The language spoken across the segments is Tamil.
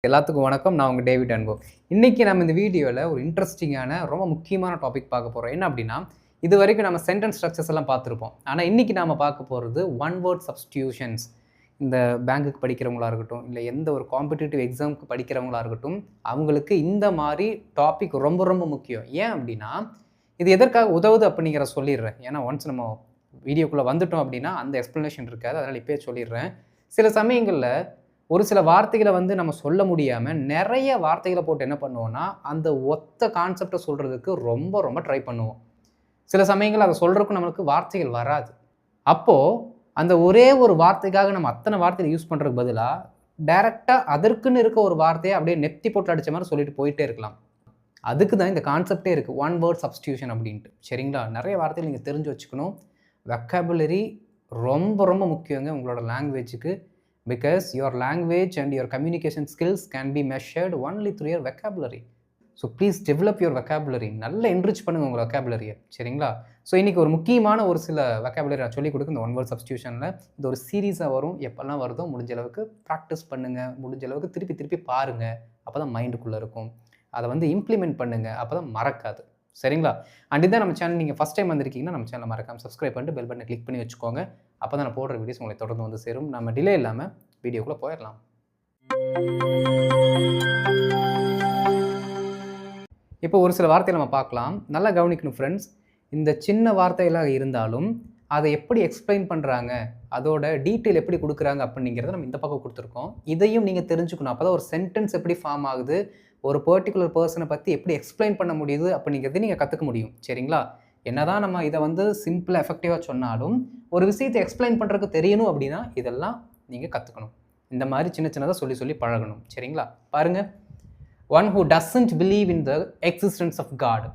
எல்லாத்துக்கும் வணக்கம். நான் உங்கள் டேவிட் அன்பு. இன்றைக்கி நம்ம இந்த வீடியோவில் ஒரு இன்ட்ரெஸ்டிங்கான ரொம்ப முக்கியமான டாபிக் பார்க்க போகிறோம். என்ன அப்படின்னா, இது வரைக்கும் நம்ம சென்டென்ஸ் ஸ்ட்ரக்சர்ஸ் எல்லாம் பார்த்துருப்போம். ஆனால் இன்றைக்கி நாம் பார்க்க போகிறது ஒன் வேர்ட் சப்ஸ்டியூஷன்ஸ். இந்த பேங்க்குக்கு படிக்கிறவங்களா இருக்கட்டும், இல்லை எந்த ஒரு காம்படிட்டிவ் எக்ஸாமுக்கு படிக்கிறவங்களா இருக்கட்டும், அவங்களுக்கு இந்த மாதிரி டாபிக் ரொம்ப ரொம்ப முக்கியம். ஏன் அப்படின்னா, இது எதற்காக உதவுது அப்படிங்கிற சொல்லிடுறேன். ஏன்னா ஒன்ஸ் நம்ம வீடியோக்குள்ளே வந்துட்டோம் அப்படின்னா அந்த எக்ஸ்ப்ளனேஷன் இருக்காது. அதனால் இப்போயே சொல்லிடுறேன். சில சமயங்களில் ஒரு சில வார்த்தைகளை நம்ம சொல்ல முடியாமல் நிறைய வார்த்தைகளை போட்டு என்ன பண்ணுவோம்னா, அந்த ஒத்த கான்செப்டை சொல்கிறதுக்கு ரொம்ப ரொம்ப ட்ரை பண்ணுவோம். சில சமயங்கள் அதை சொல்கிறதுக்கும் நம்மளுக்கு வார்த்தைகள் வராது. அப்போது அந்த ஒரே ஒரு வார்த்தைக்காக நம்ம அத்தனை வார்த்தைகளை யூஸ் பண்ணுறதுக்கு பதிலாக டைரெக்டாக அதற்குன்னு இருக்க ஒரு வார்த்தையை அப்படியே நெத்தி போட்டு அடித்த மாதிரி சொல்லிட்டு போயிட்டே இருக்கலாம். அதுக்கு தான் இந்த கான்செப்டே இருக்குது, ஒன் வேர்ட் சப்ஸ்டியூஷன் அப்படின்ட்டு. சரிங்களா? நிறைய வார்த்தைகள் நீங்கள் தெரிஞ்சு வச்சுக்கணும். வெக்காபுலரி ரொம்ப ரொம்ப முக்கியங்க உங்களோட லாங்குவேஜுக்கு. Because your language and your communication skills can be measured only through your vocabulary. So please develop your vocabulary. நல்லா என்ரிச் பண்ணுங்கள் உங்கள் vocabulary. சரிங்களா? ஸோ இன்றைக்கி ஒரு முக்கியமான ஒரு சில vocabulary நான் சொல்லிக் கொடுக்க இந்த ஒன் வேர்ட் சப்ஸ்டியூஷனில். இது ஒரு சீரீஸாக வரும். எப்போல்லாம் வருதோ முடிஞ்ச அளவுக்கு ப்ராக்டிஸ் பண்ணுங்கள். முடிஞ்ச அளவுக்கு திருப்பி திருப்பி பாருங்கள். அப்போ தான் மைண்டுக்குள்ளே இருக்கும். அதை இம்ப்ளிமெண்ட் பண்ணுங்கள். அப்போ தான் மறக்காது. சரிங்களா? அண்ட் இதான் நம்ம சேனல் நீங்கள் ஃபஸ்ட் டைம் வந்திருக்கீங்கன்னா நம்ம சேனலை மறக்காமல் சப்ஸ்கிரைப் பண்ணிட்டு பெல் பட்டனை கிளிக் பண்ணி வச்சுக்கோங்க. அப்போ தான் நான் போடுற வீடியோஸ் உங்களை தொடர்ந்து சேரும். நம்ம டிலே இல்லாமல் வீடியோக்குள்ளே போயிடலாம். இப்போ ஒரு சில வார்த்தையை நம்ம பார்க்கலாம். நல்லா கவனிக்கணும் ஃப்ரெண்ட்ஸ். இந்த சின்ன வார்த்தைகளாக இருந்தாலும் அதை எப்படி எக்ஸ்பிளைன் பண்ணுறாங்க, அதோட டீட்டெயில் எப்படி கொடுக்குறாங்க அப்படிங்கிறத நம்ம இந்த பக்கம் கொடுத்துருக்கோம். இதையும் நீங்கள் தெரிஞ்சுக்கணும். அப்போ தான் ஒரு சென்டென்ஸ் எப்படி ஃபார்ம் ஆகுது, ஒரு பர்டிகுலர் பர்சனை பற்றி எப்படி எக்ஸ்பிளைன் பண்ண முடியுது அப்படிங்கிறத நீங்கள் கற்றுக்க முடியும். சரிங்களா? என்னதான் நம்ம இதை சிம்பிளாக எஃபெக்டிவாக சொன்னாலும் ஒரு விஷயத்தை எக்ஸ்பிளைன் பண்ணுறதுக்கு தெரியணும் அப்படின்னா இதெல்லாம் நீங்கள் கற்றுக்கணும். இந்த மாதிரி சின்ன சின்னதாக சொல்லி சொல்லி பழகணும். சரிங்களா? பாருங்கள். One who doesn't believe in the existence of God.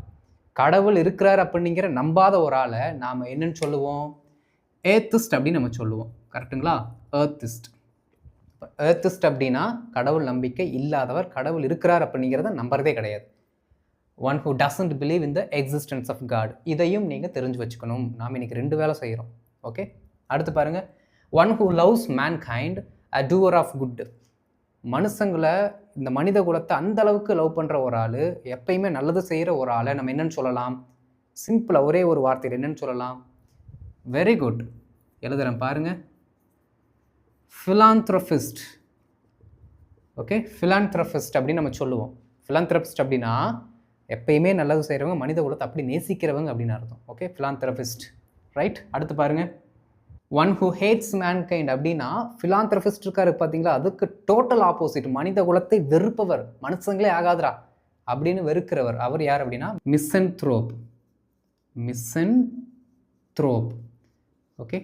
கடவுள் இருக்கிறார் அப்படிங்கிற நம்பாத ஒரு ஆளை நாம் என்னன்னு சொல்லுவோம்? ஏத்திஸ்ட் அப்படின்னு நம்ம சொல்லுவோம். கரெக்டுங்களா? ஏத்திஸ்ட். ஏத்திஸ்ட் அப்படின்னா கடவுள் நம்பிக்கை இல்லாதவர். கடவுள் இருக்கிறார் அப்படிங்கிறத நம்புறதே கிடையாது. One who doesn't believe in the existence of God. இதையும் நீங்கள் தெரிஞ்சு வச்சுக்கணும். நாம் இன்றைக்கி 2 வேலை செய்கிறோம். ஓகே, அடுத்து பாருங்கள். One who loves mankind a doer of good. மனுஷங்களை, இந்த மனித குலத்தை அந்த அளவுக்கு லவ் பண்ணுற ஒரு ஆள், எப்பயுமே நல்லது செய்கிற ஒரு ஆளை நம்ம என்னென்னு சொல்லலாம்? சிம்பிளாக ஒரே ஒரு வார்த்தையில் என்னென்னு சொல்லலாம்? Very good. எழுதுகிறேன் பாருங்கள். ஃபிலாந்த்ரோபிஸ்ட். ஓகே, ஃபிலாந்த்ரோபிஸ்ட் அப்படின்னு நம்ம சொல்லுவோம். ஃபிலாந்த்ரோபிஸ்ட் அப்படின்னா எப்பயுமே நல்லது செய்கிறவங்க, மனித குலத்தை அப்படி நேசிக்கிறவங்க அப்படின்னு அர்த்தம். ஓகே, ஃபிலாந்த்ரோபிஸ்ட். ரைட், அடுத்து பாருங்கள். ஒன் ஹூ ஹேட்ஸ் மேன்கைண்ட் அப்படின்னா ஃபிலாந்த்ரோபிஸ்ட் இருக்காரு பார்த்தீங்களா, அதுக்கு டோட்டல் ஆப்போசிட். மனித குலத்தை வெறுப்பவர், மனுஷங்களே ஆகாதுரா அப்படின்னு வெறுக்கிறவர். அவர் யார் அப்படின்னா மிசன்த்ரோப். மிசன்த்ரோப். ஓகே,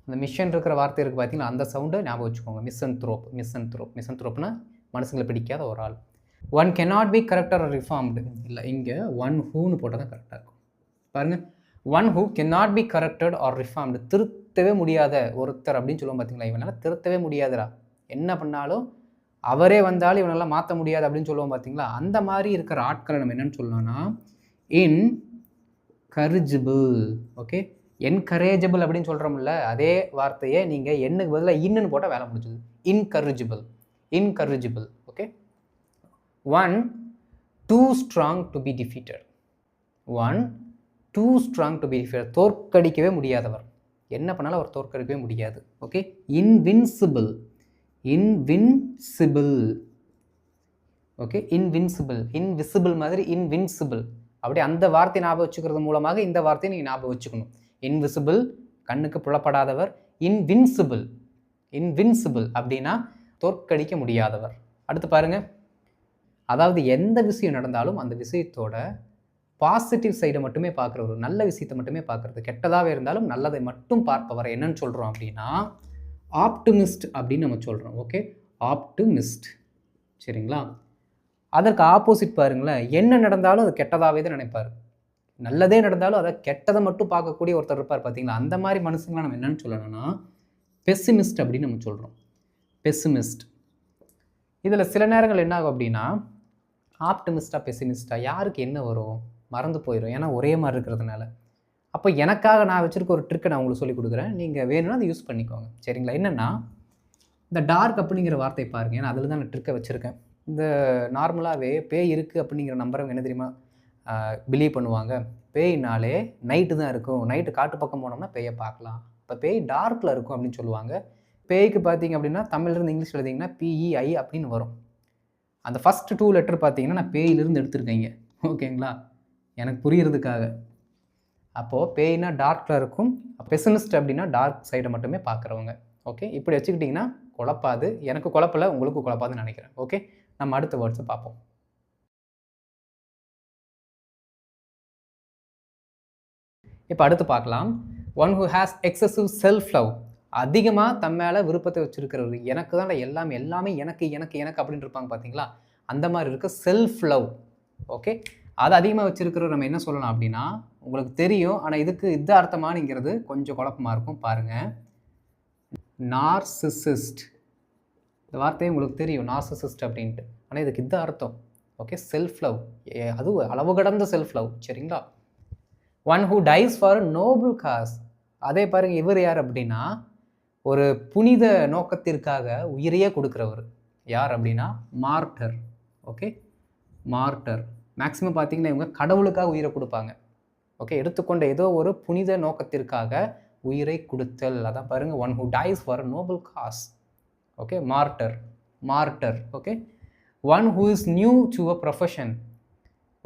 அந்த மிஷன் இருக்கிற வார்த்தை இருக்குது பார்த்தீங்களா, அந்த சவுண்டை ஞாபகம் வச்சுக்கோங்க. மிசன்த்ரோப். மிசன்த்ரோப். மிசன்த்ரோப்னா மனுஷங்களை பிடிக்காத ஒரு ஆள். One cannot be corrected or reformed. இல்லை, இங்கே ஒன் ஹூன்னு போட்டால் தான் கரெக்டாக இருக்கும். பாருங்கள். One who cannot be corrected or reformed. திருத்தவே முடியாத ஒருத்தர் அப்படின்னு சொல்லுவோம் பார்த்தீங்களா, இவனால் திருத்தவே முடியாதுரா, என்ன பண்ணாலும் அவரே வந்தாலும் இவனெல்லாம் மாற்ற முடியாது அப்படின்னு சொல்லுவோம் பார்த்தீங்களா. அந்த மாதிரி இருக்கிற ஆட்களை நம்ம என்னென்னு சொல்லலாம்னா இன்கரிஜிபிள். ஓகே, என்கரேஜபிள் அப்படின்னு சொல்கிறோம்ல, அதே வார்த்தையை நீங்கள் என்னுக்கு பதிலாக இன்னுன்னு போட்டால் வேலை முடிஞ்சது. Incorrigible. Incorrigible. Okay. One too strong to be defeated. One too strong to be defeated. தோற்கடிக்கவே முடியாதவர், என்ன பண்ணாலும் அவர் தோற்கடிக்கவே முடியாது. Okay. Invincible. Invincible. Okay, invincible. Invisible மாதிரி இன்வின்சிபிள். அப்படி அந்த வார்த்தை ஞாபகம் வச்சுக்கிறது மூலமாக இந்த வார்த்தையை நீங்கள் ஞாபகம் வச்சுக்கணும். இன்விசிபிள், கண்ணுக்கு புலப்படாதவர். இன்வின்சிபிள். இன்வின்சிபிள் அப்படின்னா தோற்கடிக்க முடியாதவர். அடுத்து பாருங்கள். அதாவது எந்த விஷயம் நடந்தாலும் அந்த விஷயத்தோட பாசிட்டிவ் சைடை மட்டுமே பார்க்குறவர், நல்ல விஷயத்தை மட்டுமே பார்க்குறது. கெட்டதாக இருந்தாலும் நல்லதை மட்டும் பார்ப்பவர் என்னன்னு சொல்கிறோம் அப்படின்னா ஆப்டிமிஸ்ட் அப்படின்னு நம்ம சொல்கிறோம். Okay, optimist. சரிங்களா? அதற்கு ஆப்போசிட் பாருங்களேன். என்ன நடந்தாலும் அது கெட்டதாகவே தான் நினைப்பார். நல்லதே நடந்தாலும் அதை கெட்டதை மட்டும் பார்க்கக்கூடிய ஒருத்தர் இருப்பார் பார்த்தீங்களா. அந்த மாதிரி மனுஷங்களை நம்ம என்னென்னு சொல்லணும்னா பெசிமிஸ்ட் அப்படின்னு நம்ம சொல்கிறோம். பெசிமிஸ்ட். இதில் சில நேரங்கள் என்ன ஆகும் அப்படின்னா, ஆப்டிமிஸ்டாக பெசிமிஸ்டாக யாருக்கு என்ன வரும் மறந்து போயிடும். ஏன்னா ஒரே மாதிரி இருக்கிறதுனால. அப்போ எனக்காக நான் வச்சுருக்க ஒரு ட்ரிக்கை நான் உங்களுக்கு சொல்லிக் கொடுக்குறேன். நீங்கள் வேணும்னா அதை யூஸ் பண்ணிக்கோங்க. சரிங்களா? என்னென்னா, இந்த டார்க் அப்படிங்கிற வார்த்தை பாருங்கள். ஏன்னா அதில் தான் நான் ட்ரிக்கை வச்சுருக்கேன். இந்த நார்மலாகவே பேய் இருக்குது அப்படிங்கிற நம்புறவங்க என்ன தெரியுமா பிலீவ் பண்ணுவாங்க? பேய்னாலே நைட்டு தான் இருக்கும். நைட்டு காட்டு பக்கம் போனோம்னா பேயை பார்க்கலாம். இப்போ பேய் டார்க்கில் இருக்கும் அப்படின்னு சொல்லுவாங்க. பேய்க்கு பார்த்தீங்க அப்படின்னா தமிழ்லேருந்து இங்கிலீஷ் எழுதிங்கன்னா PEI அப்படின்னு வரும். அந்த ஃபஸ்ட்டு 2 லெட்டர் பார்த்தீங்கன்னா நான் பேயிலிருந்து எடுத்திருக்கேங்க. ஓகேங்களா? எனக்கு புரிகிறதுக்காக. அப்போது பேய்னா டார்க்கில் இருக்கும். பெசிமிஸ்ட் அப்படின்னா டார்க் சைடை மட்டுமே பார்க்குறவங்க. ஓகே, இப்படி வச்சுக்கிட்டிங்கன்னா குழப்பாது. எனக்கு குழப்பல, உங்களுக்கு குழப்பாதுன்னு நினைக்கிறேன். ஓகே, நம்ம அடுத்த வேர்ட்ஸை பார்ப்போம். இப்போ அடுத்து பார்க்கலாம். One who has excessive self love. அதிகமாக தம் மேலே விருப்பத்தை வச்சுருக்கிறவர். எனக்கு தான் எல்லாமே எனக்கு எனக்கு எனக்கு அப்படின்னு இருப்பாங்க பார்த்தீங்களா? அந்த மாதிரி இருக்க செல்ஃப் லவ். ஓகே, அதை அதிகமாக வச்சுருக்கிறவர் நம்ம என்ன சொல்லலாம் அப்படின்னா, உங்களுக்கு தெரியும். ஆனால் இதுக்கு இது அர்த்தமானுங்கிறது கொஞ்சம் குழப்பமாக இருக்கும். பாருங்கள், நார்சிசிஸ்ட். இந்த வார்த்தையை உங்களுக்கு தெரியும், நார்சிசிஸ்ட் அப்படின்ட்டு. ஆனால் இதுக்கு இது அர்த்தம். Okay, self love. அது அளவு கடந்த செல்ஃப் லவ். சரிங்களா? One who dies for noble cause. அதே பாருங்கள், இவர் யார் அப்படின்னா ஒரு புனித நோக்கத்திற்காக உயிரையே கொடுக்குறவர். யார் அப்படின்னா மார்டர். Okay, mortar. மேக்ஸிமம் பார்த்தீங்கன்னா இவங்க கடவுளுக்காக உயிரை கொடுப்பாங்க. ஓகே, எடுத்துக்கொண்ட ஏதோ ஒரு புனித நோக்கத்திற்காக உயிரை கொடுத்தல். அதான் பாருங்கள், one who dies for noble cause. Okay, martyr. Martyr. Okay, one who is new to a profession.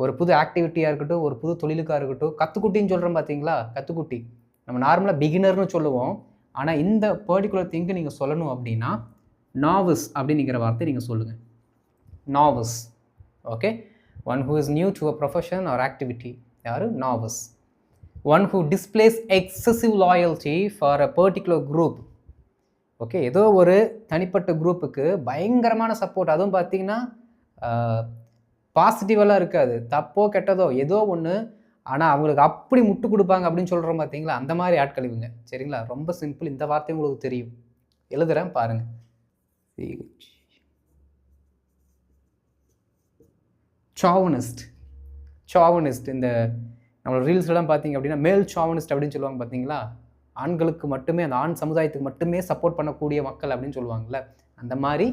ஒரு புது ஆக்டிவிட்டியாக இருக்கட்டும், ஒரு புது தொழிலுக்காக இருக்கட்டும். கத்துக்குட்டின்னு சொல்கிறோம் பார்த்தீங்களா? கத்துக்குட்டி நம்ம நார்மலாக பிகினர்னு சொல்லுவோம். ஆனால் இந்த பர்டிகுலர் திங்கு நீங்கள் சொல்லணும் அப்படின்னா நாவிஸ் அப்படிங்கிற வார்த்தை நீங்கள் சொல்லுங்கள். Novice. Okay, one who is new to a profession or activity. யார்? Novice. One who displays excessive loyalty for a particular group. Okay, ஏதோ ஒரு தனிப்பட்ட குரூப்புக்கு பயங்கரமான சப்போர்ட். அதுவும் பார்த்தீங்கன்னா பாசிட்டிவெல்லாம் இருக்காது. தப்போ கெட்டதோ ஏதோ ஒன்று, ஆனால் அவங்களுக்கு அப்படி முட்டு கொடுப்பாங்க அப்படின்னு சொல்கிறோம் பார்த்தீங்களா? அந்த மாதிரி ஆட்கள் இவங்க. சரிங்களா? ரொம்ப சிம்பிள். இந்த வார்த்தை உங்களுக்கு தெரியும். எழுதுகிறேன் பாருங்கள். சாவனிஸ்ட். சாவனிஸ்ட். இந்த நம்மளோட ரீல்ஸ்லாம் பார்த்தீங்க அப்படின்னா மேல் சாவனிஸ்ட் அப்படின்னு சொல்லுவாங்க பார்த்தீங்களா? ஆண்களுக்கு மட்டுமே, அந்த ஆண் சமுதாயத்துக்கு மட்டுமே சப்போர்ட் பண்ணக்கூடிய மக்கள் அப்படின்னு சொல்லுவாங்கள்ல, அந்த மாதிரி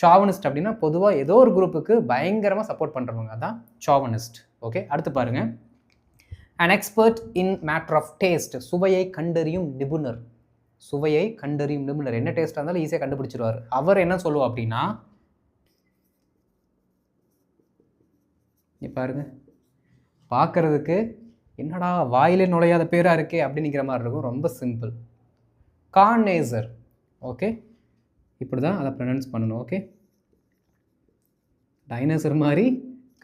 சாவனிஸ்ட் அப்படின்னா பொதுவாக ஏதோ ஒரு குரூப்புக்கு பயங்கரமாக சப்போர்ட் பண்ணுறவங்க. அதான் சாவனிஸ்ட். ஓகே, அடுத்து பாருங்கள். An expert in matter of taste. சுவையை கண்டறியும் நிபுணர். சுவையை கண்டறியும் நிபுணர். என்ன டேஸ்ட்டாக இருந்தாலும் ஈஸியாக கண்டுபிடிச்சிருவார். அவர் என்ன சொல்லுவோம் அப்படின்னா, பாருங்க, பார்க்கறதுக்கு என்னடா வாயிலே நுழையாத பேராக இருக்கே அப்படிங்கிற மாதிரி இருக்கும். ரொம்ப சிம்பிள். கார்னேசர். ஓகே, இப்படி தான் அதை ப்ரொனவுன்ஸ் பண்ணணும். ஓகே, டைனோசர் மாதிரி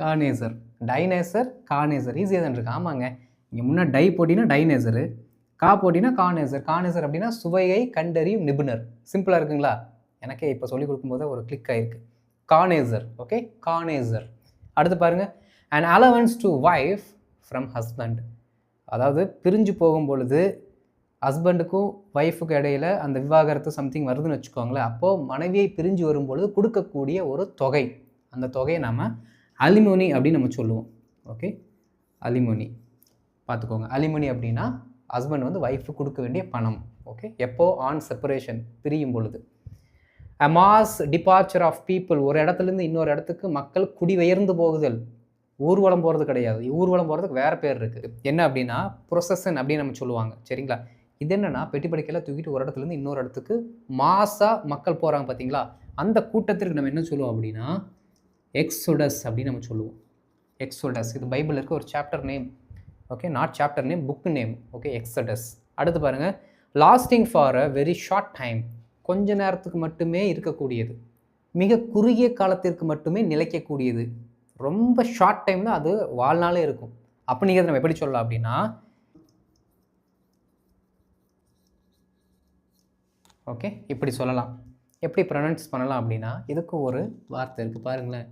கார்னேசர். டைனேசர், கார்னேசர் ஈஸியாக தான் இருக்குது. ஆமாங்க, இங்கே முன்னாடி டை போட்டினா டைனேசரு, கா போட்டினா கார்னேசர். கார்னேசர் அப்படின்னா சுவையை கண்டறியும் நிபுணர். சிம்பிளாக இருக்குங்களா? எனக்கே இப்போ சொல்லிக் கொடுக்கும்போது ஒரு கிளிக் ஆகிருக்கு. கார்னேசர். ஓகே, கார்னேசர். அடுத்து பாருங்கள். An allowance to wife from husband. அதாவது பிரிஞ்சு போகும் பொழுது ஹஸ்பண்டுக்கும் ஒய்ஃபுக்கும் இடையில அந்த விவாகரத்து சம்திங் வருதுன்னு வச்சுக்கோங்களேன். அப்போது மனைவியை பிரிஞ்சு வரும்பொழுது கொடுக்கக்கூடிய ஒரு தொகை. அந்த தொகையை நம்ம அலிமோனி அப்படின்னு நம்ம சொல்லுவோம். ஓகே, அலிமோனி பார்த்துக்கோங்க. அலிமோனி அப்படின்னா ஹஸ்பண்ட் வந்து ஒய்ஃபு கொடுக்க வேண்டிய பணம். ஓகே, எப்போ? ஆன் செப்பரேஷன், பிரியும் பொழுது. A mass departure of people. ஒரு இடத்துலேருந்து இன்னொரு இடத்துக்கு மக்கள் குடிபெயர்ந்து போகுதல். ஊர்வலம் போகிறது கிடையாது. ஊர்வலம் போகிறதுக்கு வேறு பேர் இருக்குது. என்ன அப்படின்னா ப்ரொசஷன் அப்படின்னு நம்ம சொல்லுவாங்க. சரிங்களா? இது என்னென்னா பெட்டி படிக்கையில் தூக்கிட்டு ஒரு இடத்துலேருந்து இன்னொரு இடத்துக்கு மாசாக மக்கள் போகிறாங்க பார்த்தீங்களா? அந்த கூட்டத்திற்கு நம்ம என்ன சொல்லுவோம் அப்படின்னா எக்ஸோடஸ் அப்படின்னு நம்ம சொல்லுவோம். எக்ஸோடஸ். இது பைபிளில் இருக்க ஒரு chapter name. Okay, not chapter name, book name. Okay, exodus. அடுத்து பாருங்கள். Lasting for a very short time. கொஞ்ச நேரத்துக்கு மட்டுமே இருக்கக்கூடியது. மிக குறுகிய காலத்திற்கு மட்டுமே நிலைக்கக்கூடியது. ரொம்ப ஷார்ட் டைம் தான், அது வாழ்நாளே இருக்கும். அப்படிங்கிறத நம்ம எப்படி சொல்லலாம் அப்படின்னா, ஓகே, இப்படி சொல்லலாம். எப்படி ப்ரொனவுன்ஸ் பண்ணலாம் அப்படின்னா, இதுக்கு ஒரு வார்த்தை இருக்குது பாருங்களேன்.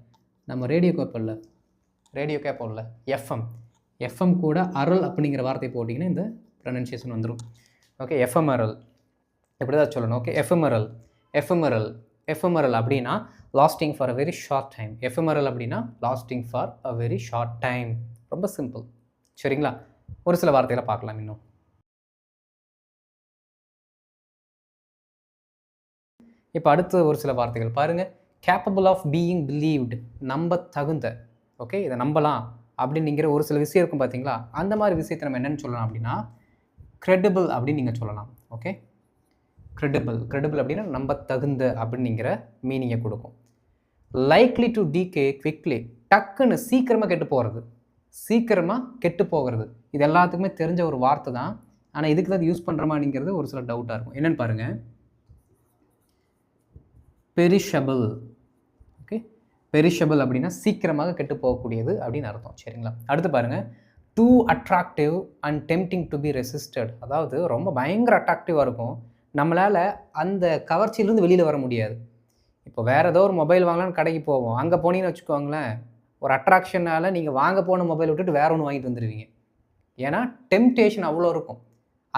நம்ம ரேடியோ கேட்போம்ல எஃப்எம். எஃப்எம் கூட அரல் அப்படிங்கிற வார்த்தை போட்டிங்கன்னா இந்த ப்ரொனன்சியேஷன் வந்துடும். ஓகே, எஃப்எம்ஆர்எல் இப்படி தான் சொல்லணும். ஓகே, எஃப்எம்ஆர்எல். எஃப்எம்ஆர்எல். எஃப்எம்ஆர்எல் அப்படின்னா lasting for a very short time. Ephemeral அப்படின்னா lasting for a very short time. ரொம்ப சிம்பிள். சரிங்களா? ஒரு சில வார்த்தைகளை பார்க்கலாம் இன்னும். இப்போ அடுத்து ஒரு சில வார்த்தைகள் பாருங்கள். கேப்பபிள் ஆஃப் பீயிங் பிலீவ்டு, நம்ப தகுந்த. ஓகே, இதை நம்பலாம் அப்படின்னுங்கிற ஒரு சில விஷயம் இருக்கும் பார்த்தீங்களா, அந்த மாதிரி விஷயத்தை நம்ம என்னென்னு சொல்லலாம் அப்படின்னா credible அப்படின்னு நீங்கள் சொல்லலாம். ஓகே, credible அப்படின்னா நம்ப தகுந்த அப்படின்னுங்கிற மீனிங்கை கொடுக்கும். likely to decay quickly, டக்குன்னு சீக்கிரமாக கெட்டு போகிறது, சீக்கிரமாக கெட்டு போகிறது. இது எல்லாத்துக்குமே தெரிஞ்ச ஒரு வார்த்தை தான். ஆனால் இதுக்கு தான் யூஸ் பண்ணுறோமாங்கிறது ஒரு சில டவுட்டாக இருக்கும். என்னென்னு பாருங்கள், பெரிஷபிள். ஓகே, பெரிஷபிள் அப்படின்னா சீக்கிரமாக கெட்டு போகக்கூடியது அப்படின்னு அர்த்தம். சரிங்களா, அடுத்து பாருங்கள், too attractive and tempting to be resisted. அதாவது ரொம்ப பயங்கர அட்ராக்டிவாக இருக்கும், நம்மளால் அந்த கவர்ச்சியிலேருந்து வெளியில் வர முடியாது. இப்போ வேறு ஏதோ ஒரு மொபைல் வாங்கலான்னு கடைக்கு போவோம், அங்கே போனீங்கன்னு வச்சுக்கோங்களேன், ஒரு அட்ராக்ஷனால் நீங்கள் வாங்க போன மொபைல் விட்டுட்டு வேறு ஒன்று வாங்கிட்டு வந்துடுவீங்க. ஏன்னா டெம்டேஷன் அவ்வளோ இருக்கும்.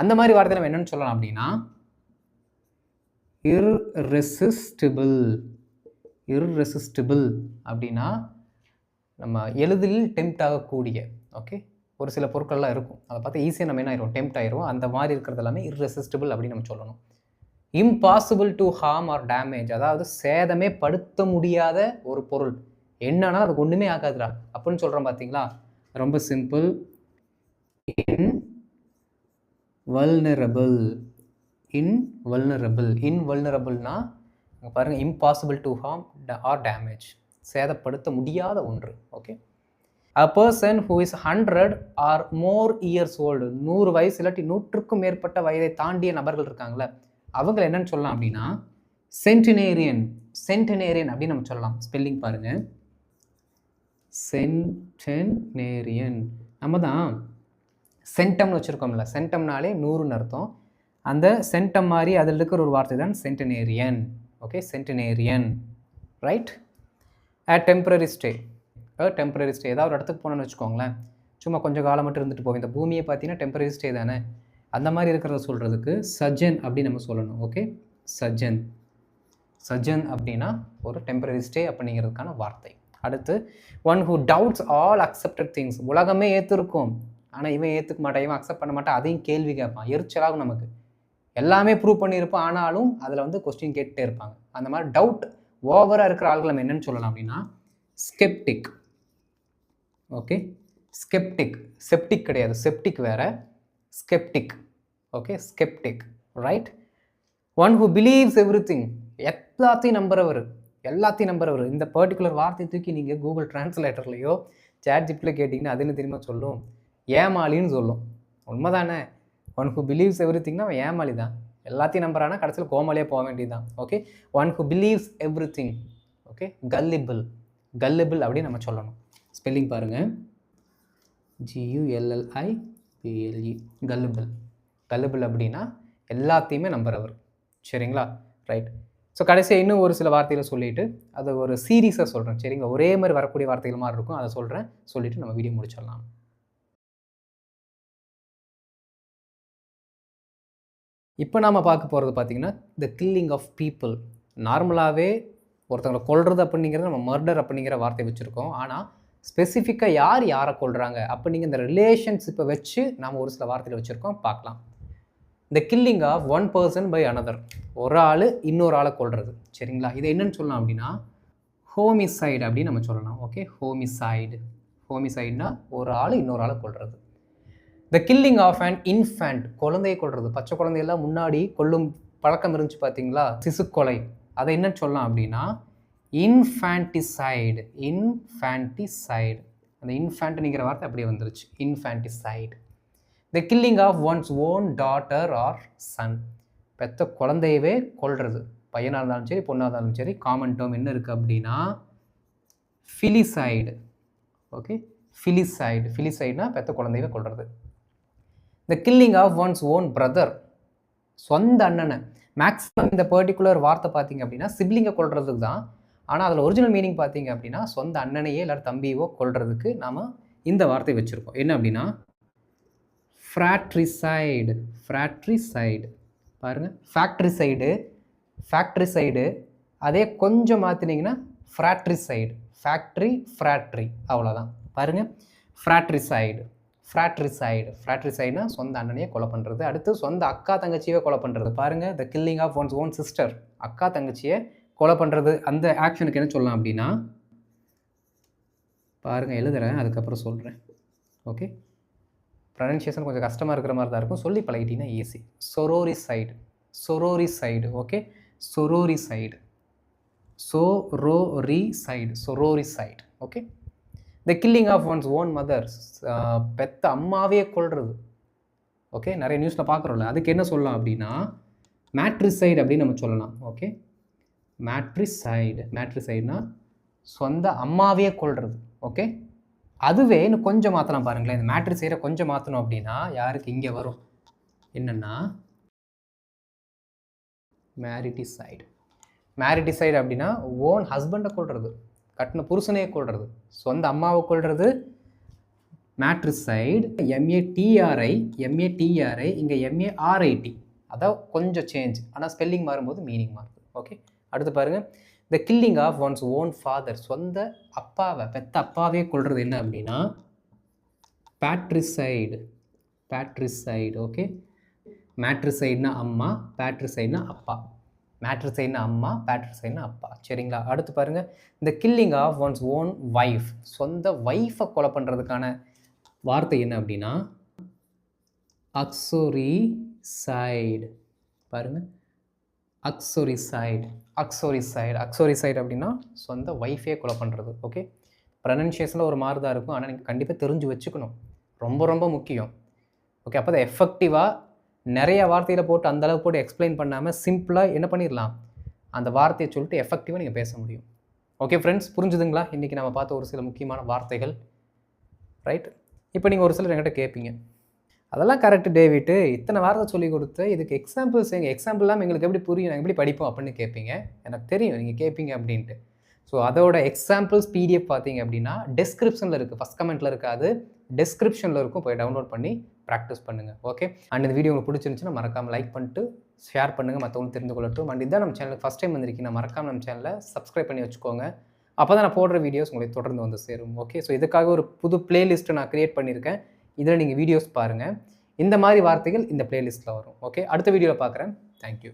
அந்த மாதிரி வார்த்தை நம்ம என்னென்னு சொல்லலாம் அப்படின்னா irresistible அப்படின்னா நம்ம எளிதில் டெம்ப்ட் ஆகக்கூடிய. ஓகே, ஒரு சில பொருட்கள்லாம் இருக்கும், அதை பார்த்து ஈஸியாக நம்ம என்ன ஆயிரும், டெம்ப்ட் ஆயிரும். அந்த மாதிரி இருக்கிறது எல்லாமே irresistible அப்படின்னு நம்ம சொல்லணும். impossible to harm or damage, அதாவது சேதமே படுத்த முடியாத ஒரு பொருள் என்னன்னா அதுக்கு ஒன்றுமே ஆகாதுடா அப்படின்னு சொல்கிறோம் பார்த்தீங்களா, ரொம்ப சிம்பிள். இன்வல்னரபிள்னா பாருங்கள், impossible to harm or damage, சேதப்படுத்த முடியாத ஒன்று. Okay, a person who is 100 or more years old, 100 வயசு இல்லாட்டி 100க்கும் மேற்பட்ட வயதை தாண்டிய நபர்கள் இருக்காங்களே, அவங்க என்னன்னு சொல்லலாம் அப்படின்னா சென்டினேரியன் அப்படின்னு நம்ம சொல்லலாம். ஸ்பெல்லிங் பாருங்கள், சென்டினேரியன். நம்ம தான் சென்டம்னு வச்சுருக்கோம்ல, சென்டம்னாலே 100ன்னு அர்த்தம். அந்த சென்டம் மாதிரி அதில் இருக்கிற ஒரு வார்த்தை தான் centenarian. Okay, centenarian, right. Temporary stay ஏதாவது ஒரு இடத்துக்கு போனோன்னு வச்சுக்கோங்களேன், சும்மா கொஞ்சம் காலம் மட்டும் இருந்துட்டு போவோம். இந்த பூமியை பார்த்தீங்கன்னா டெம்பரரி ஸ்டே தானே, அந்த மாதிரி இருக்கிறத சொல்கிறதுக்கு சஜன் அப்படின்னு நம்ம சொல்லணும். ஓகே, சஜன் அப்படின்னா ஒரு டெம்பரரி ஸ்டே அப்படிங்கிறதுக்கான வார்த்தை. அடுத்து, one who doubts all accepted things. உலகமே ஏற்றிருக்கும், ஆனால் இவன் ஏற்றுக்க மாட்டான், இவன் அக்செப்ட் பண்ண மாட்டான், அதையும் கேள்வி கேட்பான், எரிச்சலாகும். நமக்கு எல்லாமே ப்ரூவ் பண்ணியிருப்பான், ஆனாலும் அதில் வந்து கொஸ்டின் கேட்டுகிட்டே இருப்பாங்க. அந்த மாதிரி டவுட் ஓவராக இருக்கிற ஆள்கள் நம்ம என்னென்னு சொல்லலாம் அப்படின்னா ஸ்கெப்டிக். ஓகே, செப்டிக் கிடையாது, செப்டிக் வேற, sceptic. Okay, sceptic, right. One who believes everything, எல்லாத்தையும் நம்புறவர். இந்த பர்டிகுலர் வார்த்தையை தூக்கி நீங்கள் கூகுள் டிரான்ஸ்லேட்டர்லையோ ChatGPTல கேட்டிங்கன்னா அது என்ன தெரியுமா சொல்லும், ஏமாளின்னு சொல்லும். உண்மைதானே, ஒன் ஹூ பிலீவ்ஸ் எவ்ரிதிங்னா அவன் ஏமாளி தான். எல்லாத்தையும் நம்புறானா கடைசியில் கோமாளியே போக வேண்டியது தான். Okay, one who believes everything. Okay, gullible அப்படின்னு நம்ம சொல்லணும். ஸ்பெல்லிங் பாருங்கள், GULLIBLE, கல்லிபிள் அப்படின்னா எல்லாத்தையுமே நம்புறவர். சரிங்களா, ரைட். ஸோ கடைசியாக இன்னும் ஒரு சில வார்த்தைகளை சொல்லிவிட்டு அதை ஒரு சீரீஸாக சொல்கிறேன். சரிங்களா, ஒரே மாதிரி வரக்கூடிய வார்த்தைகள் மாதிரி இருக்கும், அதை சொல்லிவிட்டு நம்ம வீடியோ முடிச்சிடலாம். இப்போ நாம் பார்க்க போகிறது பார்த்திங்கன்னா த கில்லிங் ஆஃப் பீப்புள். நார்மலாகவே ஒருத்தவங்களை கொல்றது அப்படிங்கிறது நம்ம மர்டர் அப்படிங்கிற வார்த்தை வச்சுருக்கோம். ஆனால் ஸ்பெசிஃபிக்காக யாரை கொல்றாங்க அப்படிங்கிற இந்த ரிலேஷன்ஷிப்பை வச்சு நாம் ஒரு சில வார்த்தையில் வச்சுருக்கோம், பார்க்கலாம். The killing of one person by another, ஒரு ஆள் இன்னொரு ஆளை கொல்றது. சரிங்களா, இதை என்னென்னு சொல்லலாம் அப்படின்னா ஹோமிசைடு அப்படின்னு நம்ம சொல்லலாம். ஓகே, ஹோமிசைடுனா ஒரு ஆள் இன்னொரு ஆளை கொல்றது. The killing of an infant, குழந்தையை கொல்றது. பச்சை குழந்தையெல்லாம் முன்னாடி கொல்லும் பழக்கம் இருந்துச்சு பார்த்தீங்களா, சிசு கொலை. அதை என்ன சொல்லலாம் அப்படின்னா இன்ஃபேன்டிசைடு. அந்த இன்ஃபேண்ட்ங்கிற வார்த்தை அப்படியே வந்துருச்சு, infanticide. The killing of one's own daughter or son, பெத்த குழந்தையவே கொல்றது. பையனாக இருந்தாலும் சரி, பொண்ணாக இருந்தாலும் சரி. காமன் டேர்ம் என்ன இருக்குது அப்படின்னா ஃபிலிசைடு. ஓகே, ஃபிலிசைடுனா பெத்த குழந்தையவே கொல்றது. The killing of one's own brother, சொந்த அண்ணனை. மேக்ஸிமம் இந்த பர்டிகுலர் வார்த்தை பார்த்தீங்க அப்படின்னா சிப்ளிங்கை கொல்றதுக்கு தான். ஆனால் அதில் ஒரிஜினல் மீனிங் பார்த்தீங்க அப்படின்னா சொந்த அண்ணனையே இல்லை தம்பியவோ கொல்றதுக்கு நாம் இந்த வார்த்தை வச்சுருக்கோம். என்ன அப்படின்னா ஃப்ராட்ரிசைடு. பாருங்கள், ஃபேக்ட்ரிசைடு அதே கொஞ்சம் மாற்றினீங்கன்னா ஃப்ராட்ரிசைடு. ஃப்ராட்ரி அவ்வளோதான். பாருங்கள், ஃப்ராட்ரிசைடுனா சொந்த அண்ணனையே கொலை பண்ணுறது. அடுத்து சொந்த அக்கா தங்கச்சியே கொலை பண்ணுறது. பாருங்கள், the killing of one's own sister, அக்கா தங்கச்சியை கொலை பண்ணுறது அந்த ஆக்ஷனுக்கு என்ன சொல்லலாம் அப்படின்னா, பாருங்கள் எழுதுகிறேன், அதுக்கப்புறம் சொல்கிறேன். ஓகே, ப்ரொனன்சியேஷன் கொஞ்சம் கஷ்டமாக இருக்கிற மாதிரி தான் இருக்கும், சொல்லி பழகிட்டீங்கன்னா easy. Sororicide, sororicide. Okay, sororicide, sororicide, sororicide. Okay, the killing of one's own mothers, பெத்த அம்மாவே கொல்றது. ஓகே, நிறைய நியூஸில் பார்க்குறோம்ல, அதுக்கு என்ன சொல்லலாம் அப்படின்னா மேட்ரிசைடு அப்படின்னு நம்ம சொல்லலாம். ஓகே, மேட்ரிசைடு, மேட்ரிசைடுனா சொந்த அம்மாவே கொல்றது. ஓகே, அதுவே இன்னும் கொஞ்சம் மாற்றலாம் பாருங்களேன். இந்த மேட்ரிசைடை கொஞ்சம் மாற்றணும் அப்படின்னா யாருக்கு இங்கே வரும் என்னென்னா மேரிட்டிசைடு. மேரிட்டிசைடு அப்படின்னா ஓன் ஹஸ்பண்டை கொல்றது, கட்டின புருஷனையே கொல்றது, சொந்த அம்மாவை கொல்றது. மேட்ரிசைடு எம்ஏடிஆர்ஐ, எம்ஏடிஆர்ஐ இங்கே எம்ஏஆர்ஐடி, அதான் கொஞ்சம் சேஞ்ச், ஆனால் ஸ்பெல்லிங் மாறும்போது மீனிங் மாறுது. ஓகே, அடுத்து பாருங்கள், the killing of one's own father, சொந்த அப்பாவை பெத்த அப்பாவே கொல்றது என்ன அப்படின்னா பேட்ரிசைடு, பேட்ரிசைடு. ஓகே, மேட்ரிசைடுனா அம்மா, பேட்ரிசைடுனா அப்பா. மேட்ரிசைடுனா அம்மா, பேட்ரிசைடுனா அப்பா. சரிங்களா, அடுத்து பாருங்கள், இந்த killing of one's own wife, சொந்த ஒய்ஃபை கொலை பண்ணுறதுக்கான வார்த்தை என்ன அப்படின்னா அக்ஸோரிசைடு. பாருங்கள், அக்ஸோரிசைடு, அக்ஸோரிசைடு, அக்ஸோரிசைடு அப்படின்னா சொந்த ஒய்ஃபே கொலை பண்ணுறது. ஓகே, ப்ரொனன்சியேஷனில் ஒரு மாறுதான் இருக்கும், ஆனால் நீங்கள் கண்டிப்பாக தெரிஞ்சு வச்சுக்கணும், ரொம்ப ரொம்ப முக்கியம். ஓகே, அப்போ தான் எஃபெக்டிவாக நிறைய வார்த்தையில் போட்டு அந்தளவு போட்டு எக்ஸ்பிளைன் பண்ணாமல் சிம்பிளாக என்ன பண்ணிடலாம், அந்த வார்த்தையை சொல்லிட்டு எஃபெக்டிவாக நீங்கள் பேச முடியும். ஓகே ஃப்ரெண்ட்ஸ், புரிஞ்சுதுங்களா இன்றைக்கி நம்ம பார்த்த ஒரு சில முக்கியமான வார்த்தைகள். ரைட், இப்போ நீங்கள் ஒரு சிலர் என்கிட்ட கேட்பீங்க, அதெல்லாம் கரெக்டு டேவிட்டு, இத்தனை வார்த்தை சொல்லி கொடுத்து இதுக்கு எக்ஸாம்பிள்ஸ் எங்கள் எக்ஸாம்பிள் இல்லாமல் எங்களுக்கு எப்படி புரியும், நாங்கள் எப்படி படிப்போம் அப்படின்னு கேட்பீங்க. எனக்கு தெரியும் நீங்கள் கேட்பீங்க அப்படின்ட்டு. ஸோ அதோட எக்ஸாம்பிள்ஸ் பிடிஎஃப் பார்த்தீங்க அப்படின்னா டெஸ்கிரிப்ஷனில் இருக்குது, ஃபஸ்ட் கமெண்ட்டில் இருக்காது, டெஸ்கிரிப்ஷனில் இருக்கும், போய் டவுன்லோட் பண்ணி ப்ராக்டிஸ் பண்ணுங்கள். ஓகே, அண்ட் இந்த வீடியோ உங்களுக்கு பிடிச்சிருந்துச்சுன்னா மறக்காமல் லைக் பண்ணிட்டு ஷேர் பண்ணுங்கள், மற்றவங்க தெரிந்து கொள்ளட்டும். அண்ட் இதான் நம்ம சேனலுக்கு ஃபஸ்ட் டைம் வந்திருக்கீங்க, மறக்காமல் நம்ம சேனலை சப்ஸ்கிரைப் பண்ணி வச்சுக்கோங்க. அப்போ தான் நான் போடுற வீடியோஸ் உங்களுக்கு தொடர்ந்து வந்து சேரும். ஓகே, ஸோ இதுக்காக ஒரு புது பிளேலிஸ்ட்டை நான் க்ரியேட் பண்ணியிருக்கேன், இதில் நீங்கள் வீடியோஸ் பாருங்கள். இந்த மாதிரி வார்த்தைகள் இந்த பிளேலிஸ்ட்டில் வரும். ஓகே, அடுத்த வீடியோவில் பார்க்குறேன். தேங்க்யூ.